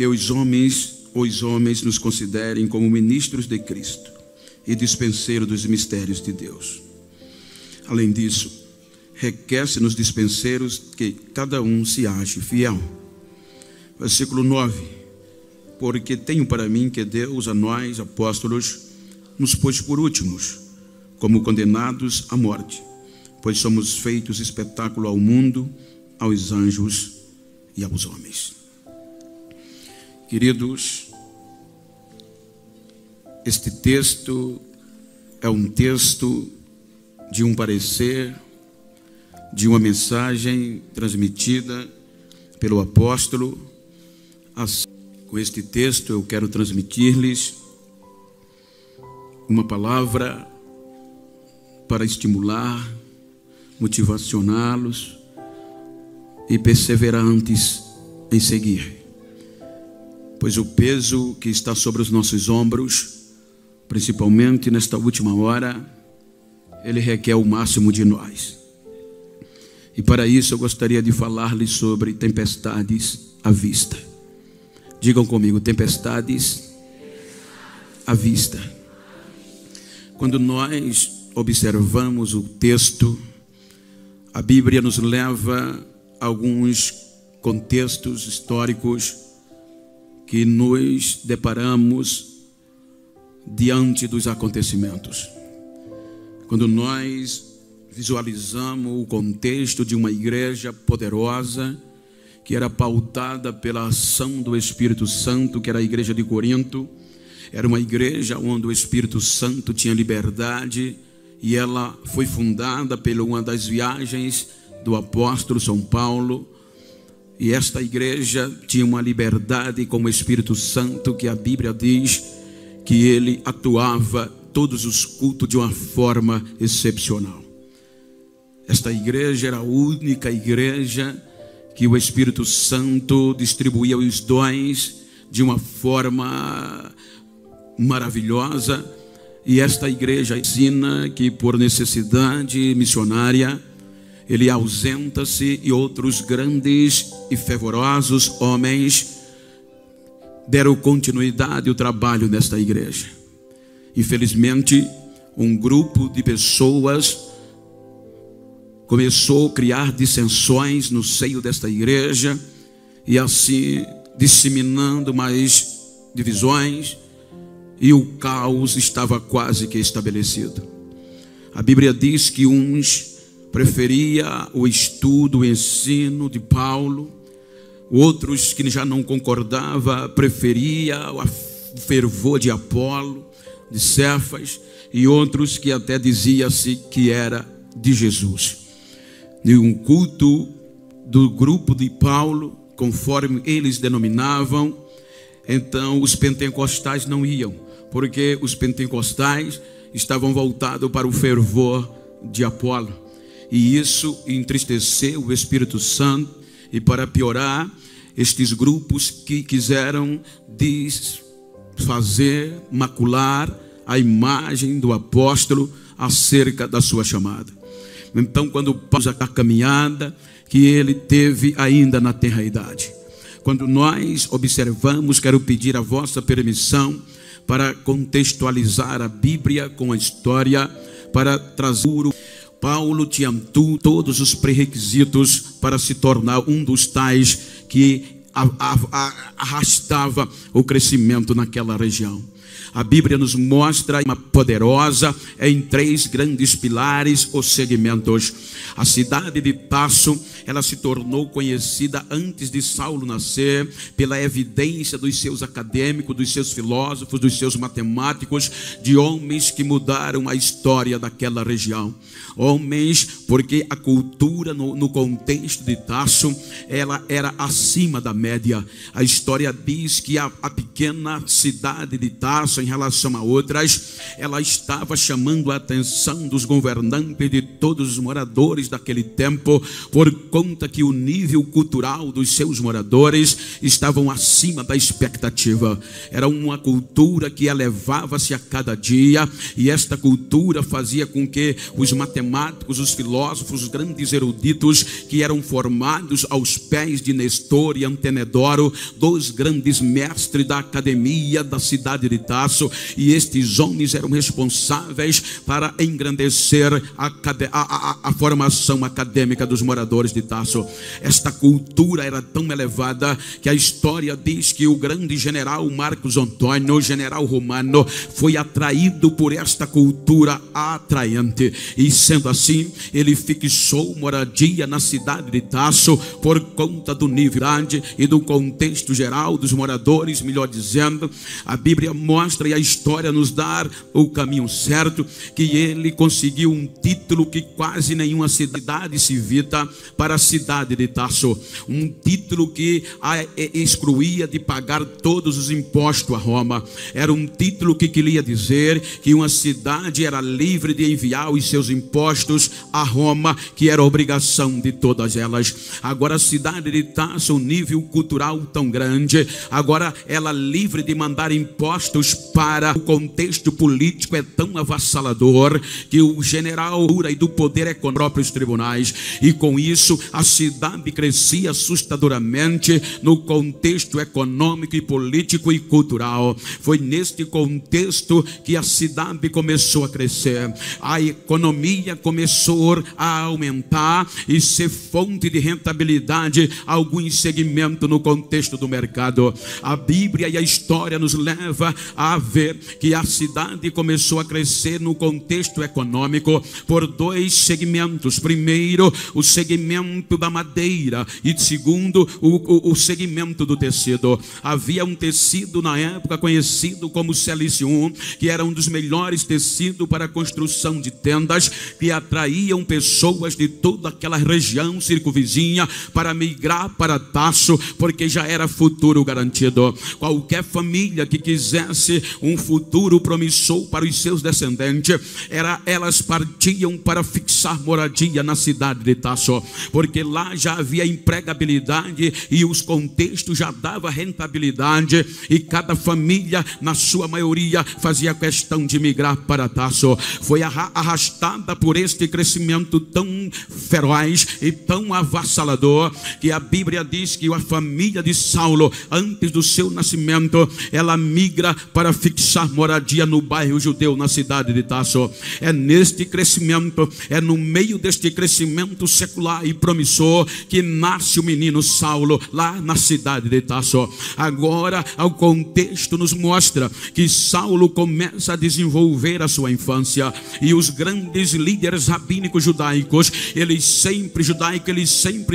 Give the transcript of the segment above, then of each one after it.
que os homens nos considerem como ministros de Cristo e dispenseiros dos mistérios de Deus. Além disso, requer-se nos dispenseiros que cada um se ache fiel. Versículo 9: porque tenho para mim que Deus a nós, apóstolos, nos pôs por últimos, como condenados à morte, pois somos feitos espetáculo ao mundo, aos anjos e aos homens. Queridos, este texto é um texto de um parecer, de uma mensagem transmitida pelo apóstolo. Com este texto eu quero transmitir-lhes uma palavra para estimular, motivacioná-los e perseverantes em seguir. Pois o peso que está sobre os nossos ombros, principalmente nesta última hora, ele requer o máximo de nós. E para isso eu gostaria de falar-lhes sobre tempestades à vista. Digam comigo, tempestades à vista. Quando nós observamos o texto, a Bíblia nos leva a alguns contextos históricos que nos deparamos diante dos acontecimentos. Quando nós visualizamos o contexto de uma igreja poderosa, que era pautada pela ação do Espírito Santo, que era a igreja de Corinto, era uma igreja onde o Espírito Santo tinha liberdade, e ela foi fundada por uma das viagens do apóstolo São Paulo, e esta igreja tinha uma liberdade com o Espírito Santo, que a Bíblia diz que ele atuava todos os cultos de uma forma excepcional. Esta igreja era a única igreja que o Espírito Santo distribuía os dons de uma forma maravilhosa. E esta igreja ensina que por necessidade missionária ele ausenta-se, e outros grandes e fervorosos homens deram continuidade ao trabalho desta igreja. Infelizmente, um grupo de pessoas começou a criar dissensões no seio desta igreja, e assim disseminando mais divisões, e o caos estava quase que estabelecido. A Bíblia diz que uns preferia o estudo, o ensino de Paulo, outros que já não concordava preferia o fervor de Apolo, de Cefas, e outros que até dizia-se que era de Jesus. E um culto do grupo de Paulo, conforme eles denominavam, então os pentecostais não iam, porque os pentecostais estavam voltados para o fervor de Apolo, e isso entristeceu o Espírito Santo. E para piorar, estes grupos que quiseram desfazer, macular a imagem do apóstolo acerca da sua chamada. Então, quando Paulo a caminhada que ele teve ainda na tenra-idade, quando nós observamos, quero pedir a vossa permissão para contextualizar a Bíblia com a história, para trazer. Paulo tinha todos os pré-requisitos para se tornar um dos tais que arrastava o crescimento naquela região. A Bíblia nos mostra uma poderosa em 3 grandes pilares ou segmentos. A cidade de Tarso, ela se tornou conhecida antes de Saulo nascer pela evidência dos seus acadêmicos, dos seus filósofos, dos seus matemáticos, de homens que mudaram a história daquela região. Homens, porque a cultura no contexto de Tarso, ela era acima da média. A história diz que a pequena cidade de Tarso Tarso em relação a outras, ela estava chamando a atenção dos governantes, de todos os moradores daquele tempo, por conta que o nível cultural dos seus moradores estavam acima da expectativa. Era uma cultura que elevava-se a cada dia, e esta cultura fazia com que os matemáticos, os filósofos, os grandes eruditos que eram formados aos pés de Nestor e Antenedoro, dois grandes mestres da academia da cidade de Tarso, e estes homens eram responsáveis para engrandecer a formação acadêmica dos moradores de Tarso. Esta cultura era tão elevada que a história diz que o grande general Marcos Antônio, general romano, foi atraído por esta cultura atraente, e sendo assim, ele fixou moradia na cidade de Tarso por conta do nível e do contexto geral dos moradores. Melhor dizendo, a Bíblia mostra e a história nos dá o caminho certo, que ele conseguiu um título que quase nenhuma cidade se evita para a cidade de Tarso, um título que a excluía de pagar todos os impostos a Roma. Era um título que queria dizer que uma cidade era livre de enviar os seus impostos a Roma, que era obrigação de todas elas. Agora a cidade de Tarso, um nível cultural tão grande, agora ela livre de mandar impostos para o contexto político é tão avassalador que o general e do poder é com próprios tribunais, e com isso a cidade crescia assustadoramente no contexto econômico e político e cultural. Foi neste contexto que a cidade começou a crescer, a economia começou a aumentar e ser fonte de rentabilidade alguns segmentos no contexto do mercado. A Bíblia e a história nos leva a ver que a cidade começou a crescer no contexto econômico por dois segmentos. Primeiro, o segmento da madeira, e segundo, o segmento do tecido. Havia um tecido na época conhecido como Silicium, que era um dos melhores tecidos para a construção de tendas, que atraíam pessoas de toda aquela região circunvizinha para migrar para Tarso, porque já era futuro garantido. Qualquer família que quisesse um futuro promissor para os seus descendentes, elas partiam para fixar moradia na cidade de Tarso, porque lá já havia empregabilidade e os contextos já davam rentabilidade, e cada família, na sua maioria, fazia questão de migrar para Tarso. Foi arrastada por este crescimento tão feroz e tão avassalador, que a Bíblia diz que a família de Saulo, antes do seu nascimento, ela migra para fixar moradia no bairro judeu, na cidade de Tarso. É neste crescimento, é no meio deste crescimento secular e promissor, que nasce o menino Saulo, lá na cidade de Tarso. Agora, o contexto nos mostra que Saulo começa a desenvolver a sua infância, e os grandes líderes rabínicos judaicos, eles sempre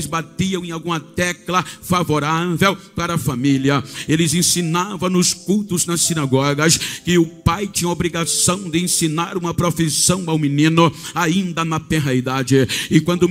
batiam em alguma tecla favorável para a família. Eles ensinavam nos cultos nas sinagogas que o pai tinha a obrigação de ensinar uma profissão ao menino ainda na tenra idade, e quando o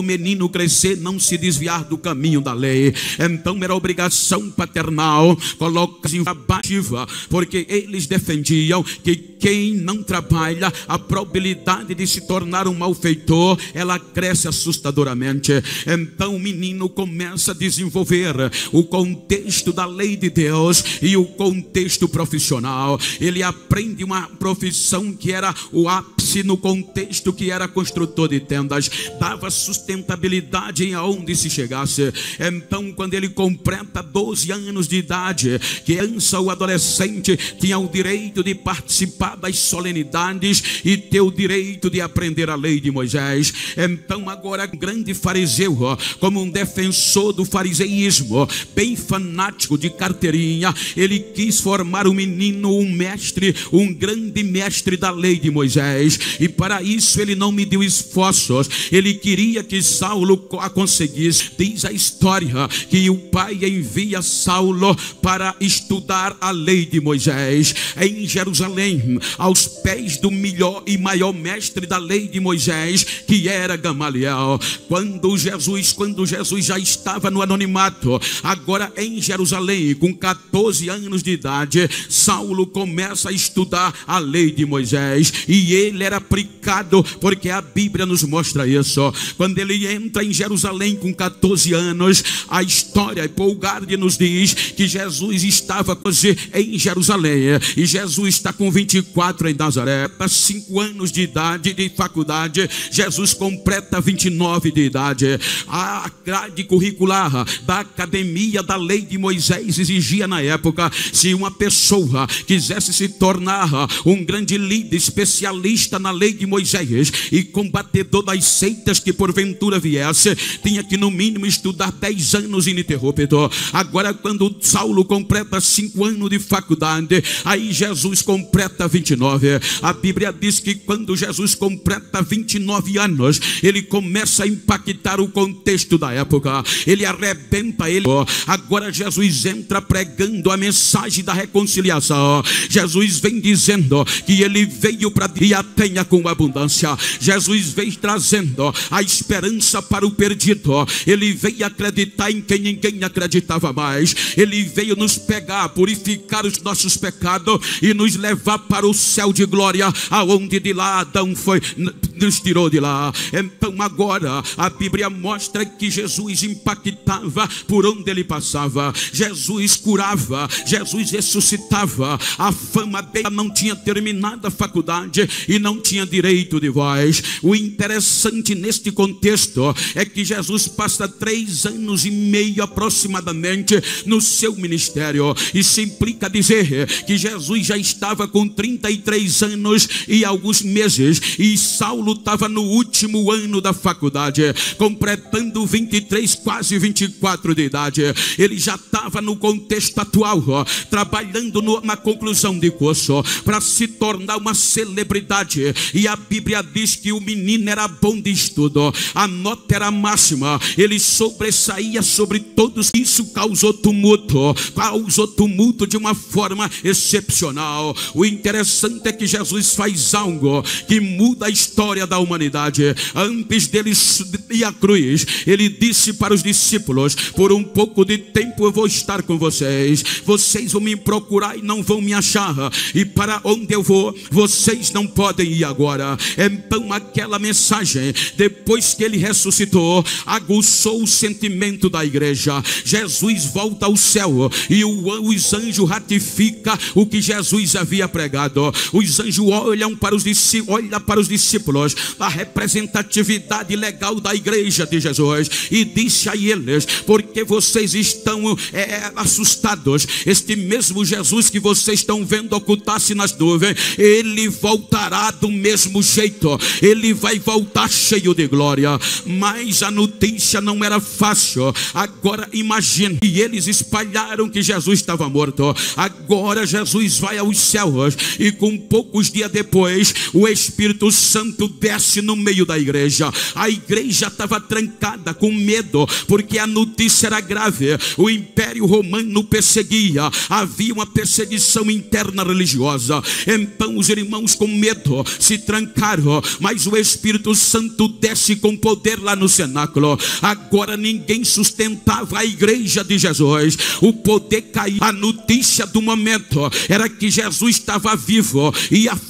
menino crescer, não se desviar do caminho da lei. Então era obrigação paternal colocar em abativa, porque eles defendiam que quem não trabalha, a probabilidade de se tornar um malfeitor, ela cresce assustadoramente. Então o menino começa a desenvolver o contexto da lei de Deus e o contexto profissional. Ele aprende uma profissão que era o ápice no contexto que era construtor de tendas, dava sustentabilidade em aonde se chegasse. Então, quando ele completa 12 anos de idade, criança ou adolescente, tinha o direito de participar das solenidades e ter o direito de aprender a lei de Moisés. Então agora, um grande fariseu, como um defensor do fariseísmo, bem fanático de carteirinha, ele quis formar o menino um mestre, um grande mestre da lei de Moisés, e para isso ele não mediu esforços. Ele queria que Saulo a conseguisse. Diz a história que o pai envia Saulo para estudar a lei de Moisés em Jerusalém, aos pés do melhor e maior mestre da lei de Moisés, que era Gamaliel. Quando Jesus já estava no anonimato, agora em Jerusalém, com 14 anos de idade, Saulo começa a estudar a lei de Moisés, e ele era aplicado, porque a Bíblia nos mostra isso. Quando ele entra em Jerusalém com 14 anos, a história, Paul Gard nos diz que Jesus estava em Jerusalém, e Jesus está com 24 em Nazaré, 5 anos de idade de faculdade. Jesus completa 29 de idade. A grade curricular da academia da lei de Moisés exigia na época, se uma pessoa quisesse se tornar um grande líder, especialista na lei de Moisés e combatedor das seitas que porventura viesse, tinha que no mínimo estudar 10 anos ininterrupto. Agora, quando Saulo completa 5 anos de faculdade, aí Jesus completa 29. A Bíblia diz que quando Jesus completa 29 anos, ele começa a impactar o contexto da época. Ele arrebenta ele. Agora Jesus entra pregando a mensagem da reconciliação. Jesus vem dizendo que ele veio para e a tenha com abundância. Jesus veio trazendo a esperança para o perdido. Ele veio acreditar em quem ninguém acreditava mais. Ele veio nos pegar, purificar os nossos pecados e nos levar para o céu de glória, aonde de lá Adão nos tirou de lá. Então agora a Bíblia mostra que Jesus impactava por onde ele passava. Jesus curava, Jesus ressuscitava. A fama dele não tinha terminado a faculdade e não tinha direito de voz. O interessante neste contexto é que Jesus passa 3 anos e meio aproximadamente no seu ministério. Isso implica dizer que Jesus já estava com 33 anos e alguns meses, e Saulo estava no último ano da faculdade, completando 23, quase 24 de idade. Ele já estava no contexto atual, trabalhando na conclusão de curso, para se tornar uma celebridade. E a Bíblia diz que o menino era bom de estudo, a nota era máxima, ele sobressaía sobre todos. Isso causou tumulto de uma forma excepcional. O interessante é que Jesus faz algo que muda a história da humanidade. Antes dele ir à cruz, ele disse para os discípulos: por um pouco de tempo eu vou estar com vocês, vocês vão me procurar e não vão me achar, e para onde eu vou, vocês não podem ir agora. Então aquela mensagem, depois que ele ressuscitou, aguçou o sentimento da igreja. Jesus volta ao céu e os anjos ratificam o que Jesus havia pregado. Os anjos olham para os discípulos, a representatividade legal da igreja de Jesus, e disse a eles: porque vocês estão assustados? Este mesmo Jesus que vocês estão vendo ocultar-se nas nuvens, ele voltará do mesmo jeito, ele vai voltar cheio de glória. Mas a notícia não era fácil. Agora imagine, e eles espalharam que Jesus estava morto. Agora Jesus vai aos céus, e com poucos dias depois o Espírito Santo desce no meio da igreja. A igreja estava trancada com medo, porque a notícia era grave. O Império Romano perseguia, havia uma perseguição interna religiosa. Então os irmãos, com medo, se trancaram, mas o Espírito Santo desce com poder lá no cenáculo. Agora ninguém sustentava a igreja de Jesus, o poder caiu. A notícia do momento era que Jesus estava vivo,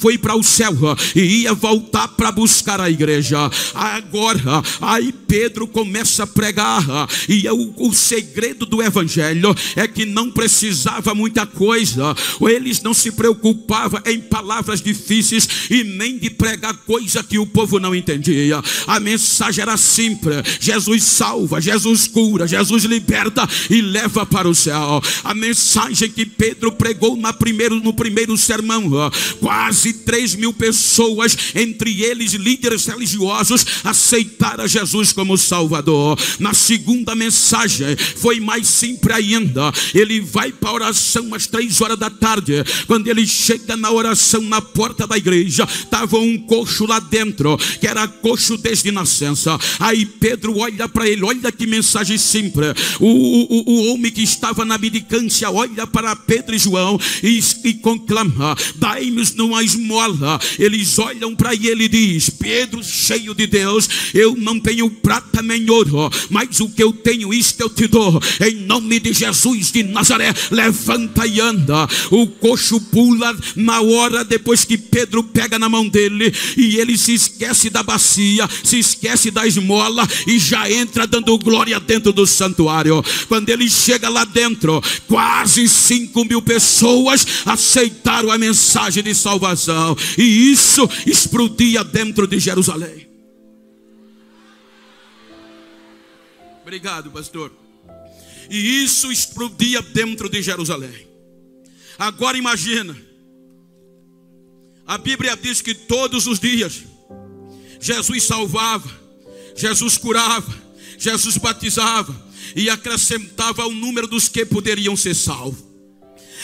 foi para o céu e ia voltar para buscar a igreja. Agora aí Pedro começa a pregar, e o segredo do evangelho é que não precisava muita coisa. Eles não se preocupavam em palavras difíceis e nem de pregar coisa que o povo não entendia. A mensagem era simples: Jesus salva, Jesus cura, Jesus liberta e leva para o céu. A mensagem que Pedro pregou no primeiro sermão, quase 3.000 pessoas, entre eles líderes religiosos, aceitaram Jesus como Salvador. Na segunda mensagem foi mais simples ainda. Ele vai para a oração às 3 horas da tarde. Quando ele chega na oração, na porta da igreja estava um coxo lá dentro, que era coxo desde nascença. Aí Pedro olha para ele, olha que mensagem simples. O homem que estava na mendicância olha para Pedro e João e conclama: dai-nos uma esmola. Eles olham para ele e diz: Pedro, cheio de Deus, eu não tenho prata nem ouro, mas o que eu tenho, isto eu te dou. Em nome de Jesus de Nazaré, levanta e anda. anda. O coxo pula na hora depois que Pedro pega na mão dele, e ele se esquece da bacia, se esquece da esmola e já entra dando glória dentro do santuário. Quando ele chega lá dentro, quase 5.000 pessoas aceitaram a mensagem de salvação, e isso explodia dentro de Jerusalém. Obrigado, pastor. E isso explodia dentro de Jerusalém. Agora imagina, a Bíblia diz que todos os dias Jesus salvava, Jesus curava, Jesus batizava e acrescentava o número dos que poderiam ser salvos.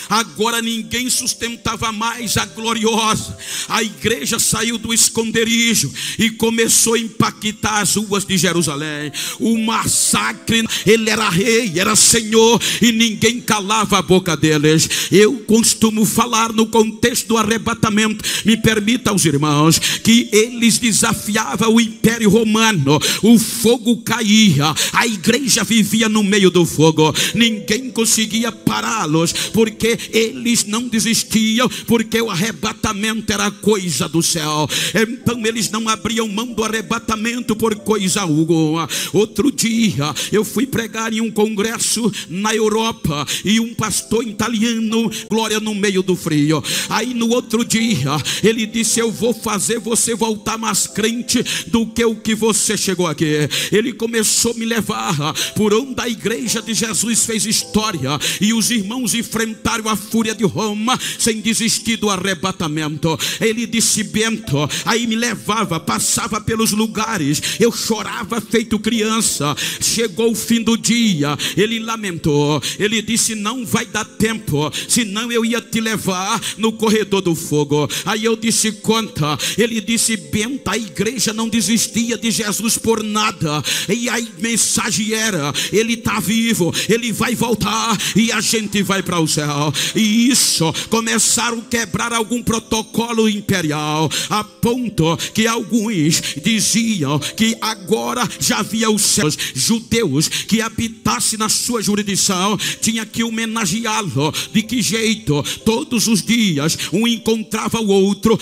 Agora ninguém sustentava mais a gloriosa. A igreja saiu do esconderijo e começou a impactar as ruas de Jerusalém. O massacre, ele era rei, era senhor, e ninguém calava a boca deles. Eu costumo falar no contexto do arrebatamento, me permita os irmãos, que eles desafiavam o Império Romano. O fogo caía, a igreja vivia no meio do fogo, ninguém conseguia pará-los, porque eles não desistiam, porque o arrebatamento era coisa do céu. Então eles não abriam mão do arrebatamento por coisa alguma. Outro dia eu fui pregar em um congresso na Europa, e um pastor italiano, glória no meio do frio. Aí no outro dia ele disse: eu vou fazer você voltar mais crente do que o que você chegou aqui. Ele começou a me levar por onde a igreja de Jesus fez história, e os irmãos enfrentaram a fúria de Roma sem desistir do arrebatamento. Ele disse: Bento, aí me levava, passava pelos lugares, eu chorava feito criança. Chegou o fim do dia, ele lamentou, ele disse: não vai dar tempo, senão eu ia te levar no corredor do fogo. Aí eu disse: conta. Ele disse: Bento, a igreja não desistia de Jesus por nada, e a mensagem era: ele está vivo, ele vai voltar e a gente vai para o céu. E isso começaram a quebrar algum protocolo imperial, a ponto que alguns diziam que agora já havia os céus. Judeus que habitassem na sua jurisdição tinha que homenageá-lo. De que jeito? Todos os dias um encontrava o outro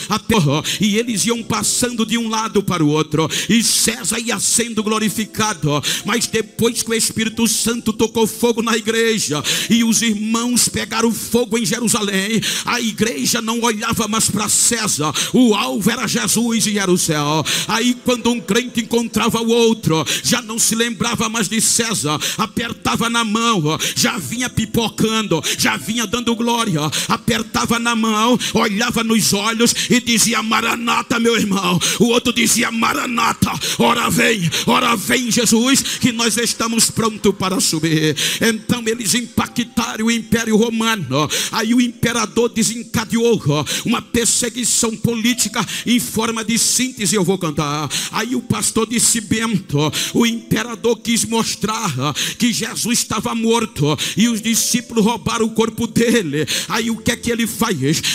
e eles iam passando de um lado para o outro, e César ia sendo glorificado. Mas depois que o Espírito Santo tocou fogo na igreja e os irmãos pegaram fogo em Jerusalém, a igreja não olhava mais para César, o alvo era Jesus e era o céu. Aí quando um crente encontrava o outro, já não se lembrava mais de César, apertava na mão, já vinha pipocando, já vinha dando glória, apertava na mão, olhava nos olhos e dizia: Maranata, meu irmão. O outro dizia: Maranata, ora vem Jesus, que nós estamos prontos para subir. Então eles impactaram o Império Romano. Aí o imperador desencadeou uma perseguição política em forma de síntese. Eu vou cantar. Aí o pastor disse: Bento, o imperador quis mostrar que Jesus estava morto e os discípulos roubaram o corpo dele. Aí o que é que ele faz?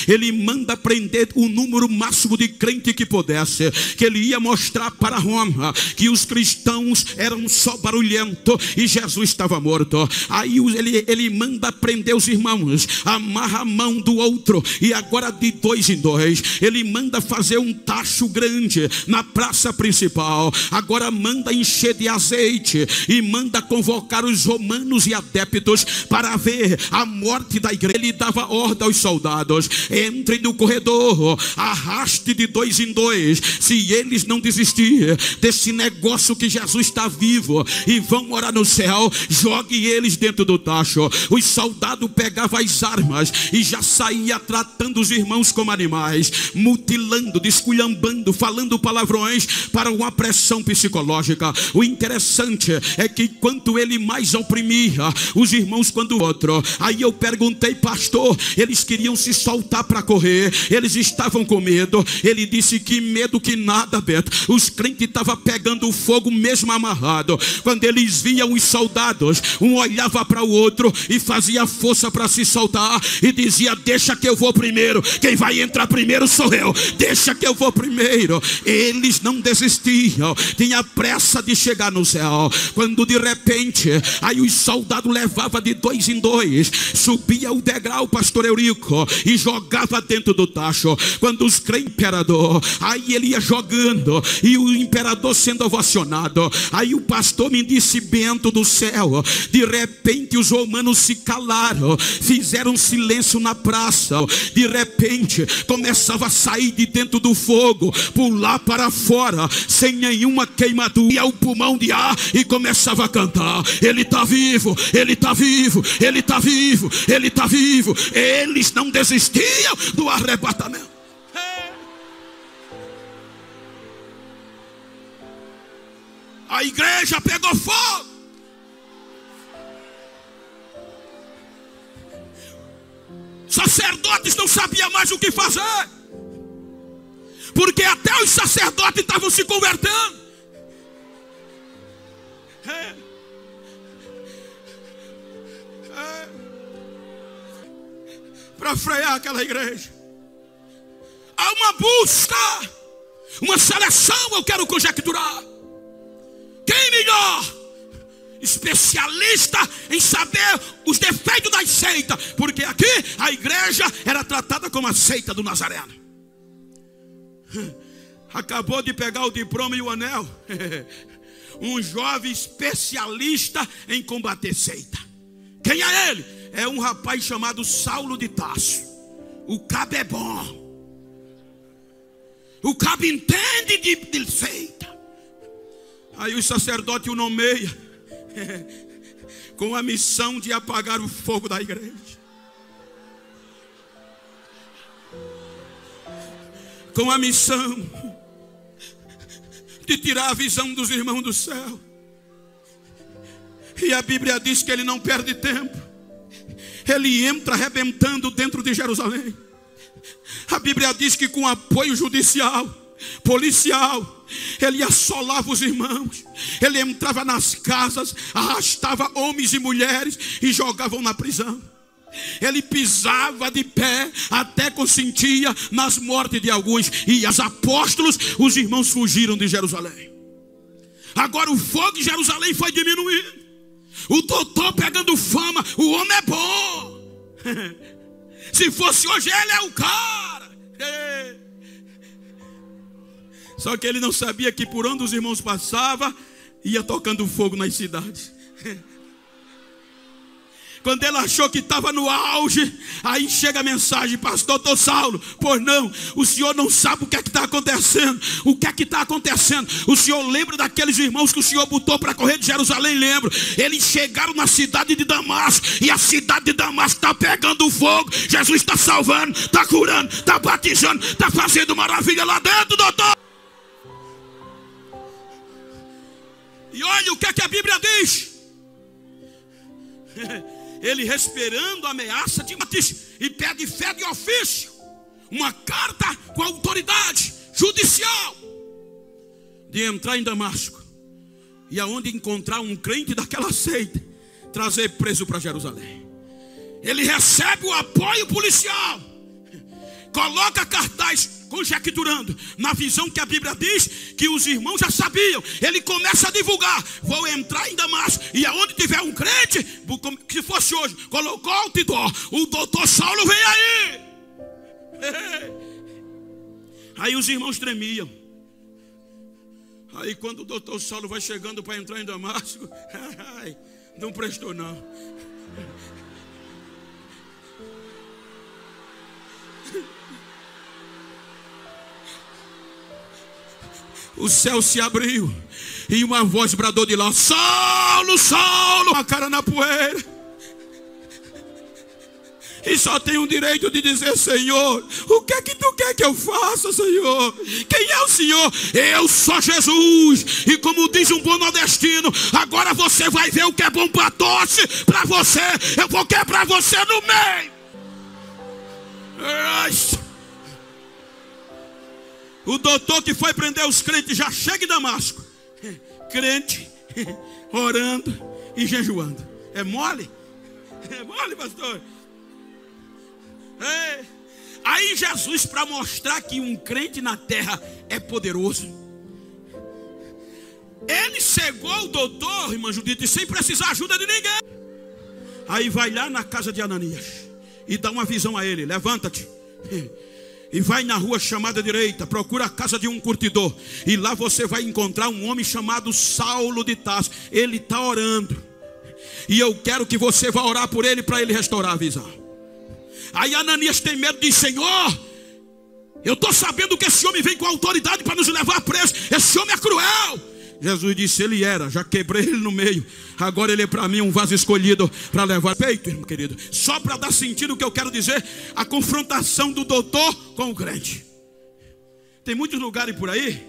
Ele manda prender o número máximo de crente que pudesse, que ele ia mostrar para Roma que os cristãos eram só barulhento e Jesus estava morto. Aí ele manda prender os irmãos, amarra a mão do outro, e agora de 2 em 2 ele manda fazer um tacho grande na praça principal. Agora manda encher de azeite e manda convocar os romanos e adeptos para ver a morte da igreja. Ele dava ordem aos soldados: entrem no corredor, arraste de 2 em 2. Se eles não desistirem desse negócio que Jesus está vivo e vão morar no céu, jogue eles dentro do tacho. Os soldados pegavam as armas e já saía tratando os irmãos como animais, mutilando, desculhambando, falando palavrões para uma pressão psicológica. O interessante é que quanto ele mais oprimia os irmãos quando o outro. Aí eu perguntei: pastor, eles queriam se soltar para correr, eles estavam com medo. Ele disse: que medo que nada, Beto. Os crentes estavam pegando fogo mesmo amarrado. Quando eles viam os soldados, um olhava para o outro e fazia força para se soltar. altar e dizia: deixa que eu vou primeiro, quem vai entrar primeiro sou eu, deixa que eu vou primeiro. Eles não desistiam, tinha pressa de chegar no céu. Quando de repente, aí os soldados levavam de 2 em 2, subia o degrau, pastor Eurico, e jogava dentro do tacho. Quando os crentes, imperador, aí ele ia jogando, e o imperador sendo ovacionado. Aí o pastor me disse: Bento do céu, de repente os romanos se calaram, fizeram silêncio na praça. De repente começava a sair de dentro do fogo, pular para fora, sem nenhuma queimadura, e o pulmão de ar, e começava a cantar: ele está vivo, ele está vivo, ele está vivo, ele está vivo. Eles não desistiam do arrebatamento. A igreja pegou fogo. Sacerdotes não sabiam mais o que fazer, porque até os sacerdotes estavam se convertendo. Para frear aquela igreja, há uma busca, uma seleção. Eu quero conjecturar quem melhor especialista em saber os defeitos das seitas, porque aqui a igreja era tratada como a seita do Nazareno. Acabou de pegar o diploma e o anel. Um jovem especialista em combater seita. Quem é ele? É um rapaz chamado Saulo de Tarso. O cabo é bom, o cabo entende de seita. Aí o sacerdote o nomeia com a missão de apagar o fogo da igreja, com a missão de tirar a visão dos irmãos do céu. E a Bíblia diz que ele não perde tempo, ele entra arrebentando dentro de Jerusalém. A Bíblia diz que com apoio judicial, policial, ele assolava os irmãos. Ele entrava nas casas, arrastava homens e mulheres e jogavam na prisão. Ele pisava de pé até consentia nas mortes de alguns. E os apóstolos, os irmãos fugiram de Jerusalém. Agora o fogo de Jerusalém foi diminuindo. O doutor pegando fama, o homem é bom. Se fosse hoje, ele é o cara. Só que ele não sabia que por onde os irmãos passavam, ia tocando fogo nas cidades. Quando ele achou que estava no auge, aí chega a mensagem: pastor, doutor Saulo, pois não, o senhor não sabe o que é que está acontecendo. O que é que está acontecendo? O senhor lembra daqueles irmãos que o senhor botou para correr de Jerusalém? Lembro. Eles chegaram na cidade de Damasco, e a cidade de Damasco está pegando fogo. Jesus está salvando, está curando, está batizando, está fazendo maravilha lá dentro, doutor. E olha o que é que a Bíblia diz. Ele respirando a ameaça de batismo, e pede fé de ofício, uma carta com autoridade judicial, de entrar em Damasco, e aonde encontrar um crente daquela seita, trazer preso para Jerusalém. Ele recebe o apoio policial, coloca cartaz conjecturando, na visão que a Bíblia diz que os irmãos já sabiam. Ele começa a divulgar: vou entrar em Damasco, e aonde tiver um crente, se fosse hoje, colocou outdoor: o doutor Saulo vem aí. Aí os irmãos tremiam. Aí quando o doutor Saulo vai chegando para entrar em Damasco, não prestou não. O céu se abriu e uma voz bradou de lá: Saulo, Saulo, a cara na poeira. E só tem o direito de dizer: Senhor, o que é que tu quer que eu faça, Senhor? Quem é o Senhor? Eu sou Jesus. E como diz um bom nordestino, agora você vai ver o que é bom para tosse, para você. Eu vou quebrar você no meio. O doutor que foi prender os crentes já chega em Damasco, crente, orando e jejuando. É mole? É mole, pastor? Aí Jesus, para mostrar que um crente na terra é poderoso, ele cegou o doutor, irmã Judite, sem precisar ajuda de ninguém. Aí vai lá na casa de Ananias e dá uma visão a ele: levanta-te e vai na rua chamada direita, procura a casa de um curtidor, e lá você vai encontrar um homem chamado Saulo de Tarso. Ele está orando, e eu quero que você vá orar por ele, para ele restaurar a visão. Aí Ananias tem medo, diz: Senhor, eu estou sabendo que esse homem vem com autoridade para nos levar preso. Esse homem é cruel. Jesus disse: ele era, já quebrei ele no meio. Agora ele é para mim um vaso escolhido para levar peito, irmão querido. Só para dar sentido o que eu quero dizer, a confrontação do doutor com o crente. Tem muitos lugares por aí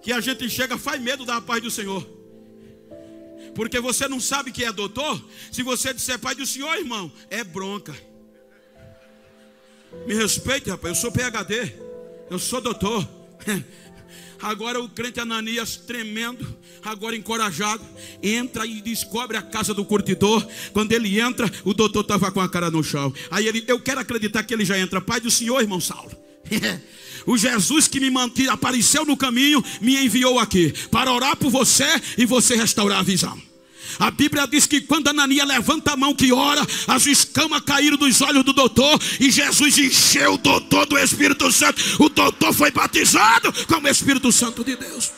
que a gente chega, faz medo da paz do Senhor, porque você não sabe que é doutor. Se você disser pai do Senhor, irmão, é bronca. Me respeite, rapaz, eu sou PhD, eu sou doutor. Agora o crente Ananias, tremendo, agora encorajado, entra e descobre a casa do curtidor. Quando ele entra, o doutor estava com a cara no chão. Aí ele: eu quero acreditar que ele já entra. Pai do Senhor, irmão Saulo, o Jesus que apareceu no caminho me enviou aqui para orar por você e você restaurar a visão. A Bíblia diz que quando Ananias levanta a mão que ora, as escamas caíram dos olhos do doutor, e Jesus encheu o doutor do Espírito Santo. O doutor foi batizado com o Espírito Santo de Deus.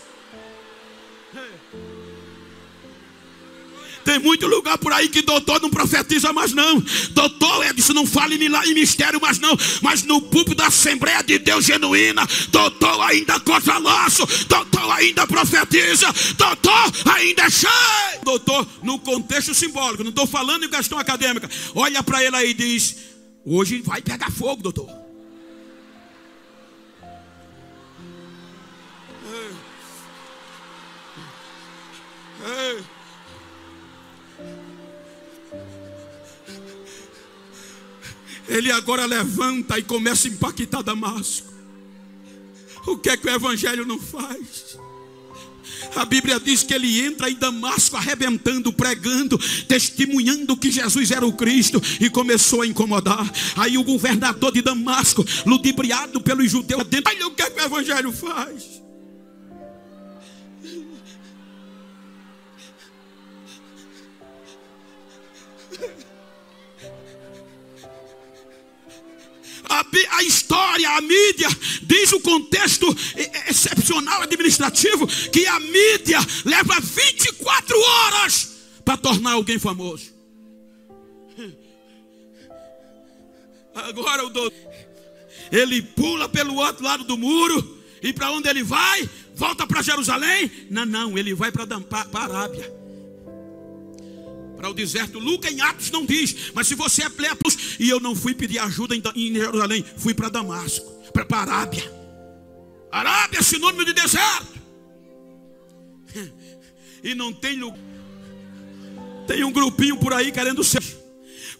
Tem muito lugar por aí que doutor não profetiza mais não. Doutor disse: não fale em mistério mais não. Mas no púlpito da Assembleia de Deus Genuína, doutor ainda corta laço, doutor ainda profetiza, doutor ainda é cheio. Doutor no contexto simbólico, não estou falando em questão acadêmica. Olha para ele aí e diz: hoje vai pegar fogo, doutor. Ele agora levanta e começa a impactar Damasco. O que é que o evangelho não faz? A Bíblia diz que ele entra em Damasco arrebentando, pregando, testemunhando que Jesus era o Cristo, e começou a incomodar. Aí o governador de Damasco, ludibriado pelos judeus, olha o que é que o evangelho faz. A história, a mídia diz, o contexto excepcional administrativo, que a mídia leva 24 horas para tornar alguém famoso. Agora o doutor, ele pula pelo outro lado do muro, e para onde ele vai? Volta para Jerusalém? Não, ele vai para a Arábia, para o deserto. Lucas em Atos não diz, mas se você é plepos, e eu não fui pedir ajuda em Jerusalém, fui para Damasco, para a Arábia. Arábia é sinônimo de deserto. E não tem lugar. Tem um grupinho por aí querendo ser.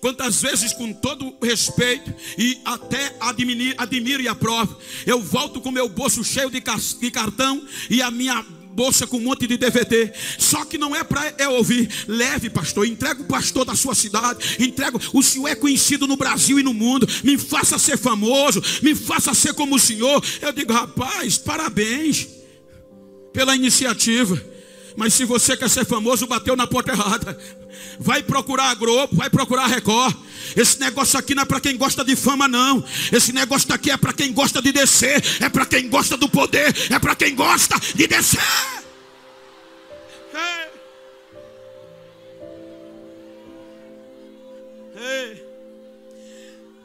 Quantas vezes, com todo respeito e até admiro e aprovo, eu volto com meu bolso cheio de cartão e a minha bolsa com um monte de DVD. Só que não é para eu ouvir. Leve, pastor, entrega o pastor da sua cidade, entrega. O senhor é conhecido no Brasil e no mundo, me faça ser famoso, me faça ser como o senhor. Eu digo: rapaz, parabéns pela iniciativa, mas se você quer ser famoso, bateu na porta errada. Vai procurar a Globo, vai procurar a Record. Esse negócio aqui não é para quem gosta de fama não. Esse negócio daqui é para quem gosta de descer, é para quem gosta do poder, é para quem gosta de descer.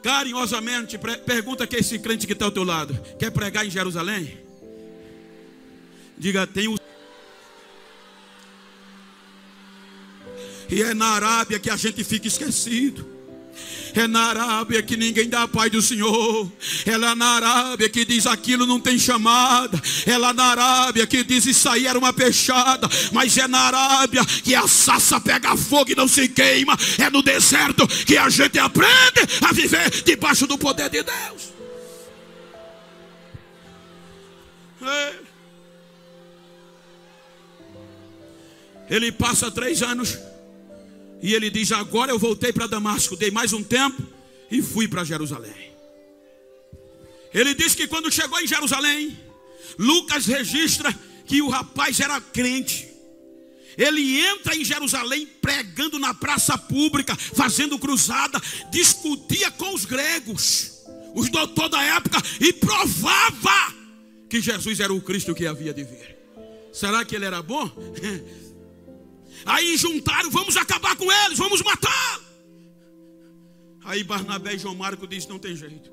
Carinhosamente pergunta que esse crente que está ao teu lado: quer pregar em Jerusalém? Diga: tem o... E é na Arábia que a gente fica esquecido. É na Arábia que ninguém dá a paz do Senhor. É lá na Arábia que diz: aquilo não tem chamada. É lá na Arábia que diz: isso aí era uma peixada. Mas é na Arábia que a sarça pega fogo e não se queima. É no deserto que a gente aprende a viver debaixo do poder de Deus. Ele passa 3 anos e ele diz: agora eu voltei para Damasco, dei mais um tempo, e fui para Jerusalém. Ele diz que quando chegou em Jerusalém, Lucas registra que o rapaz era crente. Ele entra em Jerusalém pregando na praça pública, fazendo cruzada, discutia com os gregos, os doutores da época, e provava que Jesus era o Cristo que havia de vir. Será que ele era bom? Aí juntaram, vamos acabar com eles, vamos matar. Aí Barnabé e João Marcos dizem, não tem jeito.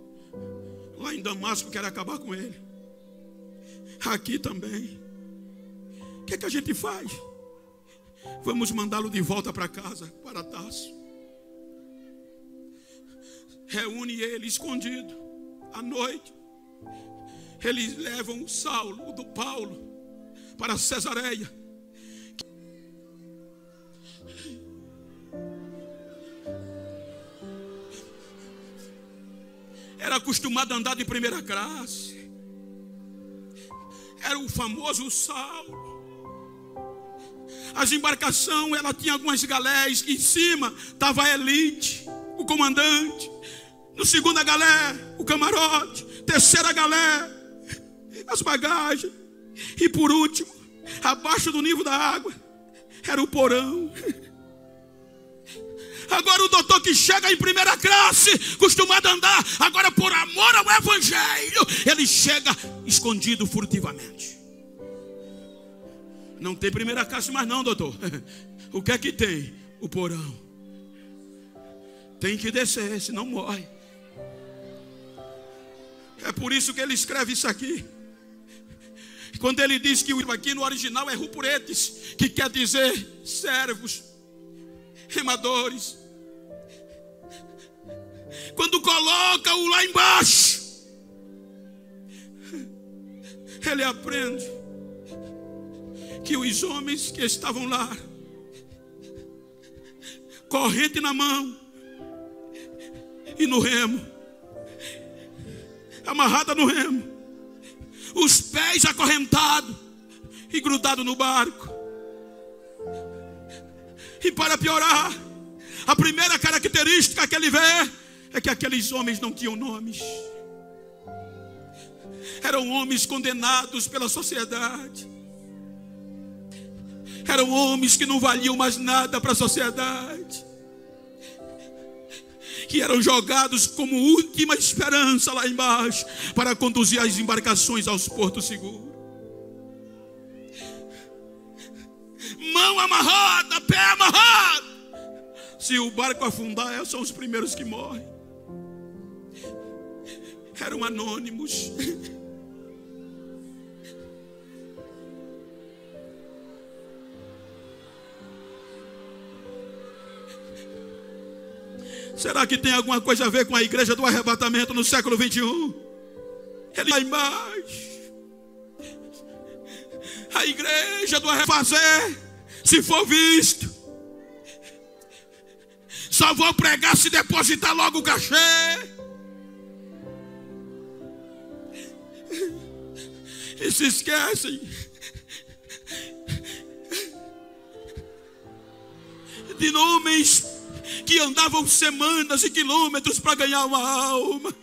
Lá em Damasco quer acabar com ele, aqui também. O que é que a gente faz? Vamos mandá-lo de volta para casa, para Tarso. Reúne ele escondido à noite. Eles levam Paulo para Cesareia. Era acostumado a andar de primeira classe. Era o famoso Saulo. As embarcações, ela tinha algumas galés, que em cima estava a elite, o comandante. No segunda galé, o camarote. Terceira galé, as bagagens. E por último, abaixo do nível da água, era o porão. Agora o doutor que chega em primeira classe, acostumado a andar, agora por amor ao evangelho, ele chega escondido furtivamente. Não tem primeira classe mais não, doutor. O que é que tem? O porão. Tem que descer, senão morre. É por isso que ele escreve isso aqui. Quando ele diz que aqui no original é rupuretes, que quer dizer servos, remadores. Quando coloca-o lá embaixo, ele aprende que os homens que estavam lá, corrente na mão e no remo, amarrada no remo, os pés acorrentados e grudados no barco. E para piorar, a primeira característica que ele vê é que aqueles homens não tinham nomes. Eram homens condenados pela sociedade. Eram homens que não valiam mais nada para a sociedade, que eram jogados como última esperança lá embaixo, para conduzir as embarcações aos portos seguros. Mão amarrada, pé amarrado. Se o barco afundar, são os primeiros que morrem. Eram anônimos. Será que tem alguma coisa a ver com a igreja do arrebatamento no século 21? Ele vai embaixo. A igreja do arrebatamento, se for visto, só vou pregar se depositar logo o cachê. E se esquecem de homens que andavam semanas e quilômetros para ganhar uma alma.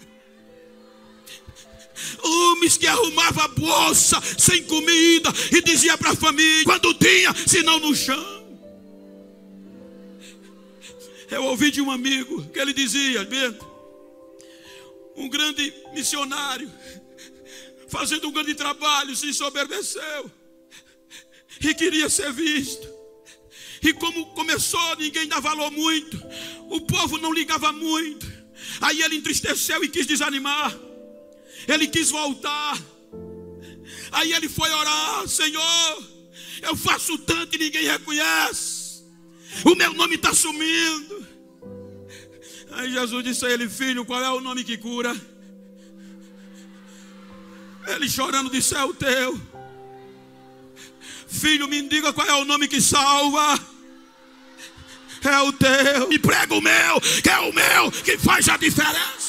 Homens que arrumavam a bolsa sem comida e dizia para a família quando tinha, senão no chão. Eu ouvi de um amigo que ele dizia, Bento, um grande missionário, fazendo um grande trabalho, se ensoberbeceu e queria ser visto. E como começou, ninguém dava valor muito, o povo não ligava muito. Aí ele entristeceu e quis desanimar. Ele quis voltar. Aí ele foi orar: Senhor, eu faço tanto e ninguém reconhece, o meu nome está sumindo. Aí Jesus disse a ele: filho, qual é o nome que cura? Ele chorando disse: é o teu. Filho, me diga qual é o nome que salva. É o teu. E prega o meu, que é o meu que faz a diferença.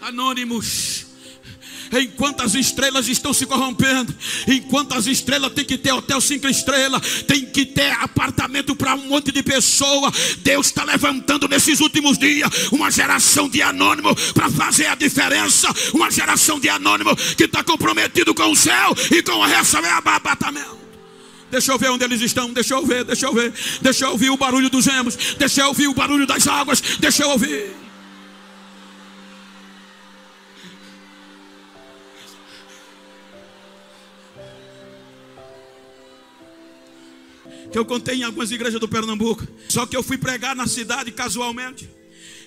Anônimos. Enquanto as estrelas estão se corrompendo, enquanto as estrelas tem que ter hotel 5 estrelas, tem que ter apartamento para um monte de pessoa, Deus está levantando nesses últimos dias uma geração de anônimo para fazer a diferença. Uma geração de anônimo que está comprometido com o céu e com o receber arrebatamento. Deixa eu ver onde eles estão, deixa eu ver. Deixa eu ouvir o barulho dos remos, deixa eu ouvir o barulho das águas, deixa eu ouvir. Que eu contei em algumas igrejas do Pernambuco. Só que eu fui pregar na cidade casualmente.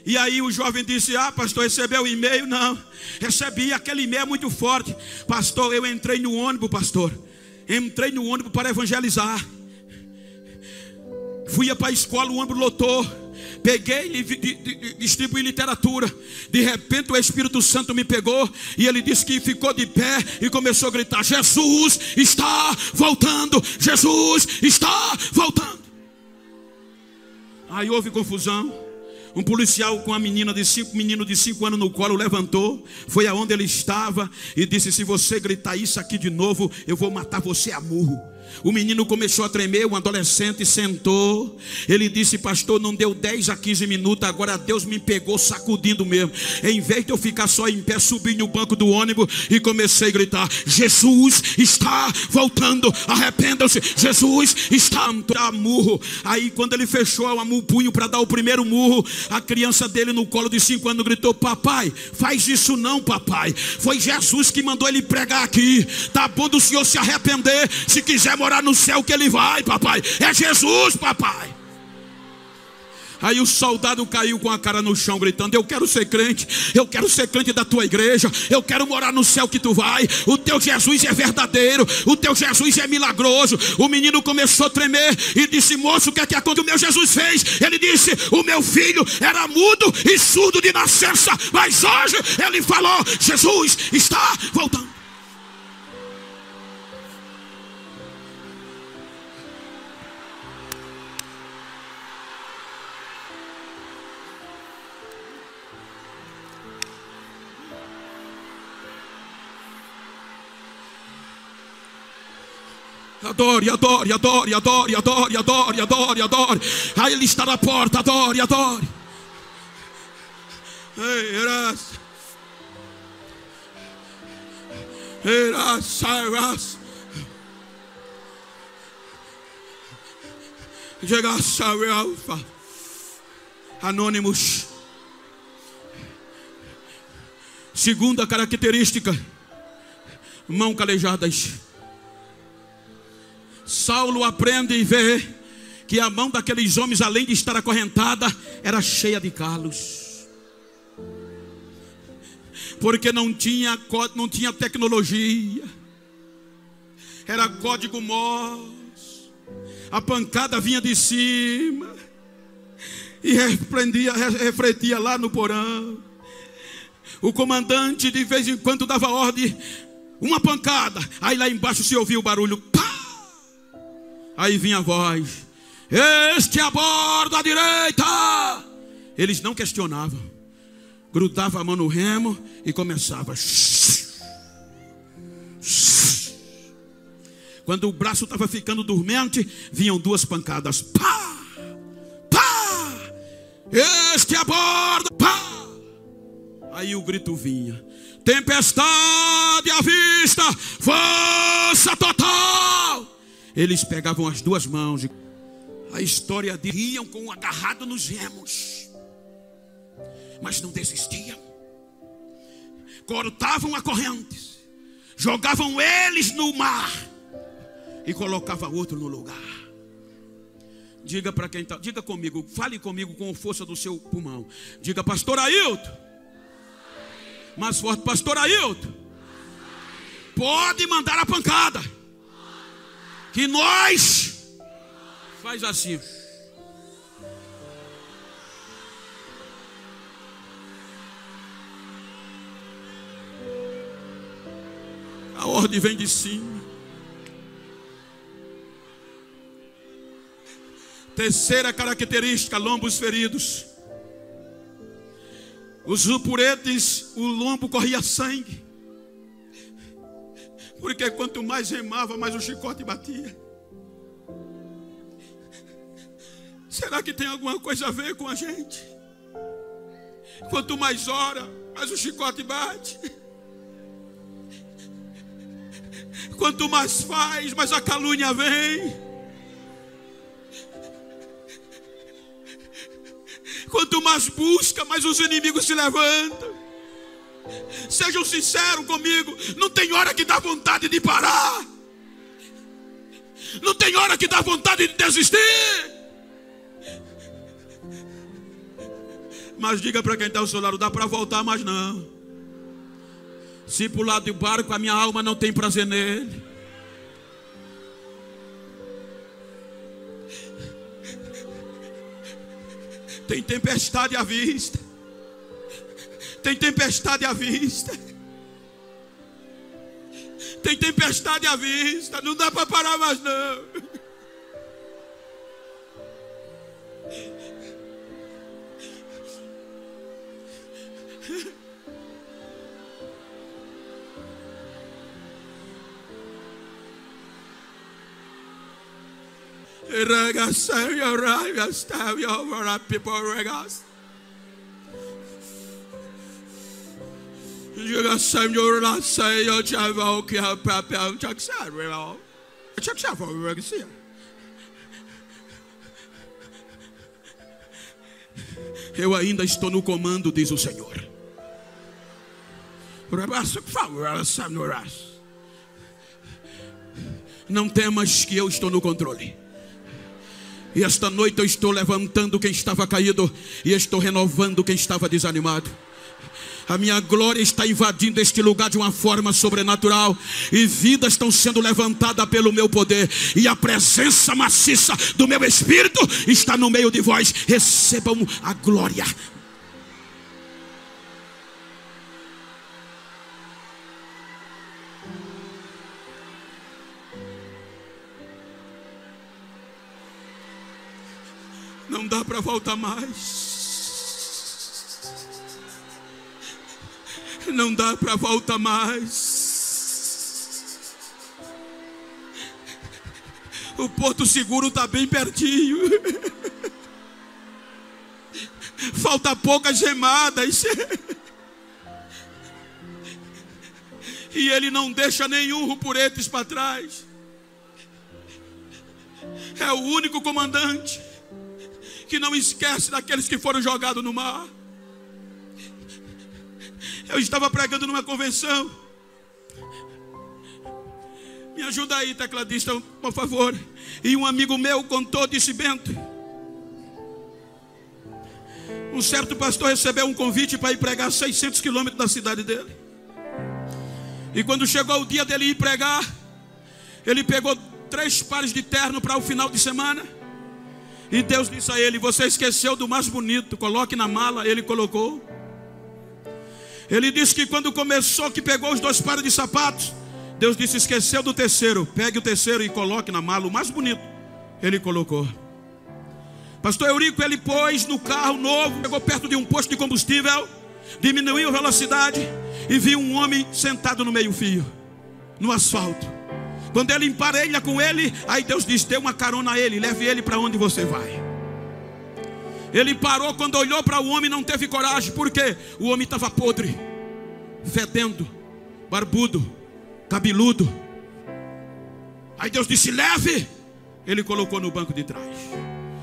E aí o jovem disse: pastor, recebeu o e-mail? Não, recebi, aquele e-mail é muito forte. Pastor, eu entrei no ônibus, pastor. Entrei no ônibus para evangelizar. Fui para a escola, o ônibus lotou. Peguei e distribuí literatura. De repente o Espírito Santo me pegou e ele disse que ficou de pé e começou a gritar: Jesus está voltando, Jesus está voltando. Aí houve confusão. Um policial com uma menino de 5 anos no colo levantou, foi aonde ele estava e disse: se você gritar isso aqui de novo, eu vou matar você a murro. O menino começou a tremer, um adolescente sentou. Ele disse: pastor, não deu 10 a 15 minutos, agora Deus me pegou sacudindo mesmo. Em vez de eu ficar só em pé, subi no banco do ônibus e comecei a gritar: Jesus está voltando, arrependam-se, Jesus está a murro. Aí quando ele fechou o punho para dar o primeiro murro, a criança dele no colo de 5 anos gritou: papai, faz isso não, papai. Foi Jesus que mandou ele pregar aqui. Tá bom do senhor se arrepender. Se quiser morar no céu que ele vai, papai. É Jesus, papai. Aí o soldado caiu com a cara no chão gritando: eu quero ser crente, eu quero ser crente da tua igreja, eu quero morar no céu que tu vai. O teu Jesus é verdadeiro, o teu Jesus é milagroso. O menino começou a tremer e disse: moço, o que é que o meu Jesus fez? Ele disse: o meu filho era mudo e surdo de nascença, mas hoje ele falou: Jesus está voltando. Adore, adore, adore, adore, adore, adore, adore, adore. Aí ele está na porta, adore, adore. Anônimos. Segunda característica: mãos calejadas. Saulo aprende e vê que a mão daqueles homens, além de estar acorrentada, era cheia de calos. Porque não tinha tecnologia. Era código Morse. A pancada vinha de cima e refletia lá no porão. O comandante de vez em quando dava ordem: uma pancada. Aí lá embaixo se ouvia o barulho, pá! Aí vinha a voz: este a bordo à direita. Eles não questionavam, grudava a mão no remo e começava. Quando o braço estava ficando dormente, vinham 2 pancadas, pá, pá, este a bordo, pá. Aí o grito vinha: tempestade à vista, força total. Eles pegavam as 2 mãos e a história de iam com o agarrado nos remos, mas não desistiam. Cortavam a corrente, jogavam eles no mar e colocavam outro no lugar. Diga para quem está, diga comigo, fale comigo com a força do seu pulmão. Diga: pastor Ailton. Mais forte: pastor Ailton. Pode mandar a pancada, que nós faz assim. A ordem vem de cima. Terceira característica: lombos feridos. Os rupuretes, o lombo corria sangue. Porque quanto mais remava, mais o chicote batia. Será que tem alguma coisa a ver com a gente? Quanto mais ora, mais o chicote bate. Quanto mais faz, mais a calúnia vem. Quanto mais busca, mais os inimigos se levantam. Sejam sinceros comigo, não tem hora que dá vontade de parar. Não tem hora que dá vontade de desistir. Mas diga para quem está ao seu lado, dá para voltar, mas não. Se pular do barco, a minha alma não tem prazer nele. Tem tempestade à vista. Tem tempestade à vista. Tem tempestade à vista. Não dá para parar mais não. Eu ainda estou no comando, diz o Senhor. Não temas que eu estou no controle. E esta noite eu estou levantando quem estava caído e estou renovando quem estava desanimado. A minha glória está invadindo este lugar de uma forma sobrenatural. E vidas estão sendo levantadas pelo meu poder. E a presença maciça do meu Espírito está no meio de vós. Recebam a glória. Não dá para voltar mais. Não dá para voltar mais. O porto seguro está bem pertinho. Falta poucas remadas. E ele não deixa nenhum rupuretes para trás. É o único comandante que não esquece daqueles que foram jogados no mar. Eu estava pregando numa convenção. Me ajuda aí, tecladista, por favor. E um amigo meu contou, disse: Bento, um certo pastor recebeu um convite para ir pregar 600 quilômetros da cidade dele. E quando chegou o dia dele ir pregar, ele pegou 3 pares de terno para o final de semana. E Deus disse a ele: você esqueceu do mais bonito, coloque na mala. Ele colocou. Ele disse que quando começou, que pegou os 2 pares de sapatos, Deus disse: esqueceu do terceiro, pegue o terceiro e coloque na mala, o mais bonito. Ele colocou. Pastor Eurico, ele pôs no carro novo, chegou perto de um posto de combustível, diminuiu a velocidade e viu um homem sentado no meio-fio, no asfalto. Quando ele emparelha com ele, aí Deus disse: dê uma carona a ele, leve ele para onde você vai. Ele parou, quando olhou para o homem não teve coragem. Por quê? O homem estava podre, fedendo, barbudo, cabeludo. Aí Deus disse: leve. Ele colocou no banco de trás.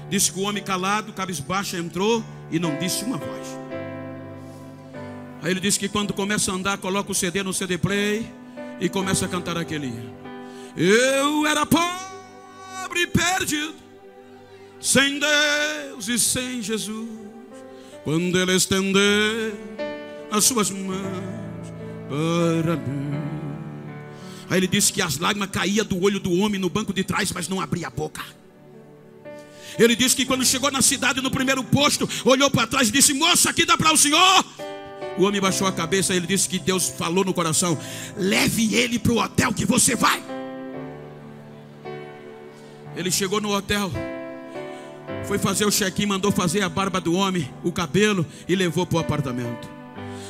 Disse que o homem calado, cabisbaixo, entrou e não disse uma voz. Aí ele disse que quando começa a andar, coloca o CD no CD play e começa a cantar aquele hino. Eu era pobre e perdido, sem Deus e sem Jesus, quando Ele estender as suas mãos para mim. Aí ele disse que as lágrimas caíam do olho do homem no banco de trás, mas não abria a boca. Ele disse que quando chegou na cidade, no primeiro posto, olhou para trás e disse: moça, aqui dá para o senhor? O homem baixou a cabeça. Ele disse que Deus falou no coração: leve ele para o hotel que você vai. Ele chegou no hotel. Foi fazer o check-in, mandou fazer a barba do homem, o cabelo, e levou para o apartamento.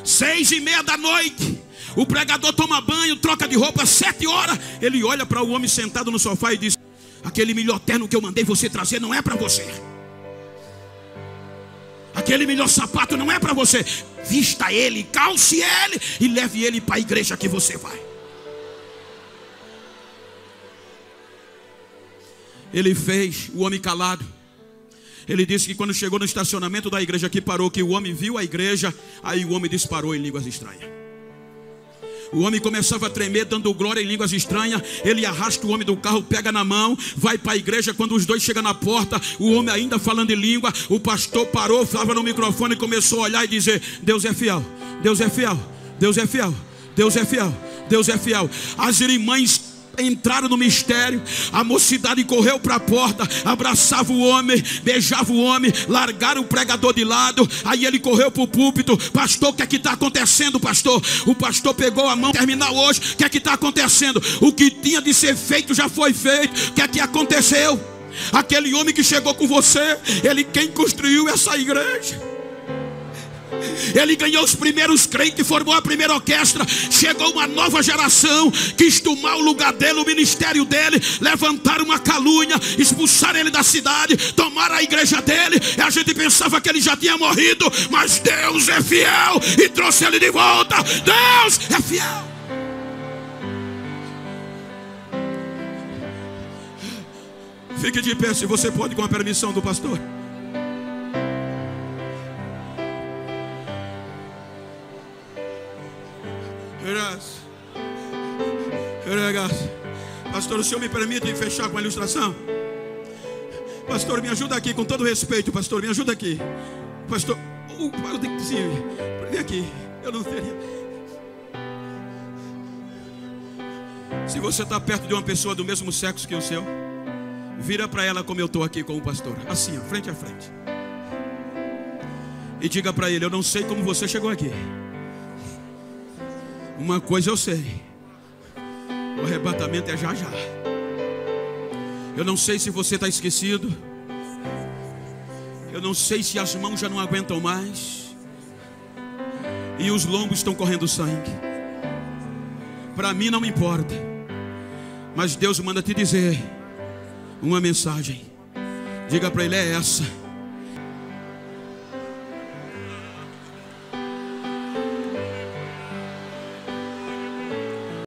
6:30 da noite, o pregador toma banho, troca de roupa. 7 horas, ele olha para o homem sentado no sofá e diz: aquele melhor terno que eu mandei você trazer não é para você. Aquele melhor sapato não é para você. Vista ele, calce ele e leve ele para a igreja que você vai. Ele fez, o homem calado. Ele disse que quando chegou no estacionamento da igreja que parou, que o homem viu a igreja, aí o homem disparou em línguas estranhas. O homem começava a tremer, dando glória em línguas estranhas. Ele arrasta o homem do carro, pega na mão, vai para a igreja. Quando os dois chegam na porta, o homem ainda falando em língua, o pastor parou, falava no microfone e começou a olhar e dizer: Deus é fiel, Deus é fiel, Deus é fiel, Deus é fiel, Deus é fiel. As irmãs entraram no mistério. A mocidade correu para a porta, abraçava o homem, beijava o homem, largaram o pregador de lado. Aí ele correu para o púlpito: pastor, o que é que está acontecendo, pastor? O pastor pegou a mão: terminar hoje, o que é que está acontecendo? O que tinha de ser feito já foi feito. O que é que aconteceu? Aquele homem que chegou com você, ele quem construiu essa igreja. Ele ganhou os primeiros crentes, formou a primeira orquestra. Chegou uma nova geração, quis tomar o lugar dele, o ministério dele, levantaram uma calúnia, expulsaram ele da cidade, tomaram a igreja dele. E a gente pensava que ele já tinha morrido, mas Deus é fiel e trouxe ele de volta. Deus é fiel. Fique de pé se você pode, com a permissão do pastor. Pastor, o senhor me permite fechar com a ilustração? Pastor, me ajuda aqui, com todo respeito. Pastor, me ajuda aqui. Pastor, vem aqui. Eu não teria. Se você está perto de uma pessoa do mesmo sexo que o seu, vira para ela como eu estou aqui com o pastor, assim, ó, frente a frente, e diga para ele: eu não sei como você chegou aqui. Uma coisa eu sei: o arrebatamento é já já. Eu não sei se você está esquecido. Eu não sei se as mãos já não aguentam mais e os lombos estão correndo sangue. Para mim não importa, mas Deus manda te dizer uma mensagem. Diga para ele: é essa.